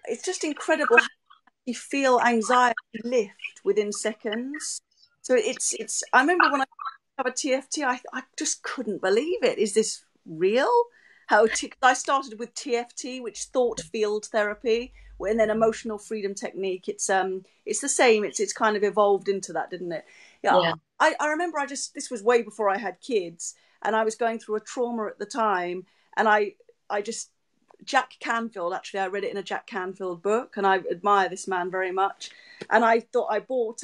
it's just incredible how you feel anxiety lift within seconds. So it's. I remember when I have a TFT, I just couldn't believe it. Is this real? I started with TFT, which thought field therapy, and then emotional freedom technique. It's the same. It's kind of evolved into that, didn't it? Yeah. Yeah. I remember this was way before I had kids, and I was going through a trauma at the time, and I just Jack Canfield, actually, I read it in a Jack Canfield book, and I admire this man very much. And I thought I bought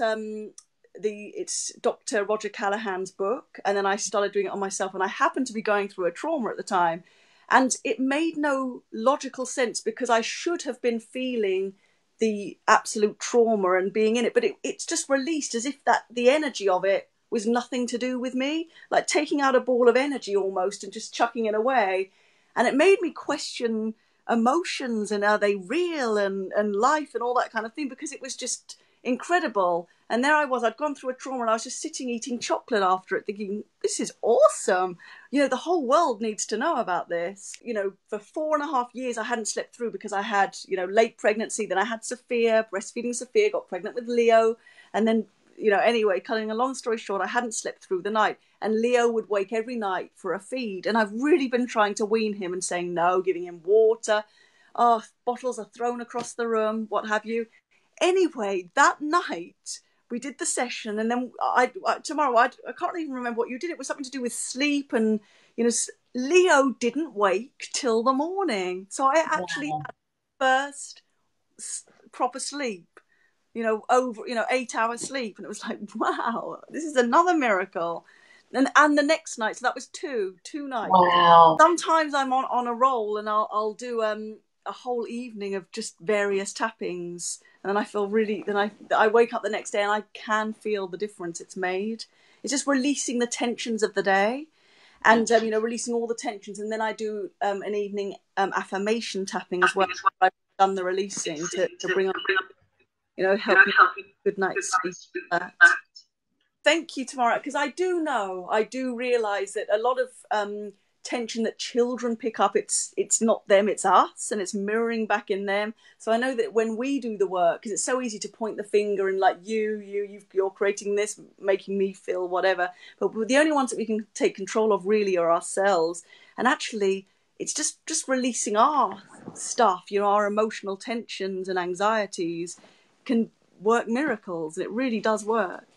it's Dr. Roger Callahan's book, and then I started doing it on myself. And I happened to be going through a trauma at the time, and it made no logical sense because I should have been feeling the absolute trauma and being in it, but it's just released as if that the energy of it was nothing to do with me, like taking out a ball of energy almost and just chucking it away. And it made me question emotions and are they real, and life and all that kind of thing, because it was just incredible. And there I was, I'd gone through a trauma, and I was just sitting eating chocolate after it thinking, this is awesome. The whole world needs to know about this. For 4.5 years I hadn't slept through because I had, late pregnancy, then I had Sophia, breastfeeding Sophia, got pregnant with Leo, and then anyway, cutting a long story short, I hadn't slept through the night, and Leo would wake every night for a feed, and I've really been trying to wean him and saying no, giving him water. Oh, bottles are thrown across the room, what have you. Anyway, that night we did the session, and then tomorrow I can't even remember what you did. It was something to do with sleep, and Leo didn't wake till the morning, so I actually Wow. had first proper sleep, over 8 hours sleep, and it was like, wow, this is another miracle. And the next night, so that was two nights. Wow. Sometimes I'm on a roll, and I'll do a whole evening of just various tappings, and then I feel really. Then I wake up the next day, and I can feel the difference it's made. It's just releasing the tensions of the day, and releasing all the tensions, and then I do an evening affirmation tapping as well. I've done the releasing to bring on, help me good night's sleep. Thank you, Tamara, because I do realize that a lot of tension that children pick up, it's not them, it's us, and it's mirroring back in them. So I know that when we do the work, because it's so easy to point the finger and like you're creating this, making me feel whatever, but the only ones that we can take control of really are ourselves. And actually, it's just releasing our stuff, our emotional tensions and anxieties can work miracles. It really does work.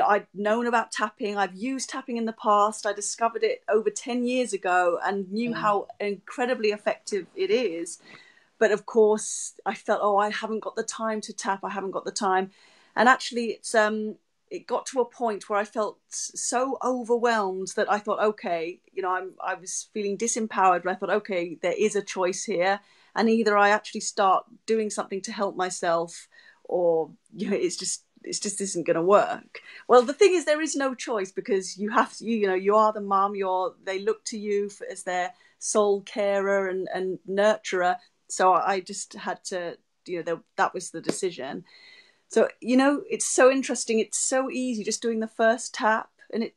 I'd known about tapping. I've used tapping in the past. I discovered it over 10 years ago and knew how incredibly effective it is. But of course, I felt, oh, I haven't got the time to tap. I haven't got the time. And actually, it got to a point where I felt so overwhelmed that I thought, okay, I was feeling disempowered. But I thought, okay, there is a choice here. And either I actually start doing something to help myself, or it's just isn't going to work. Well, the thing is, there is no choice, because you have to, you are the mum. They look to you as their sole carer and nurturer. So I just had to, that was the decision. So it's so interesting. It's so easy just doing the first tap, and it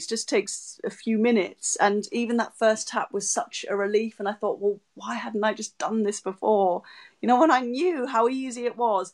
just takes a few minutes. And even that first tap was such a relief. And I thought, well, why hadn't I just done this before? When I knew how easy it was.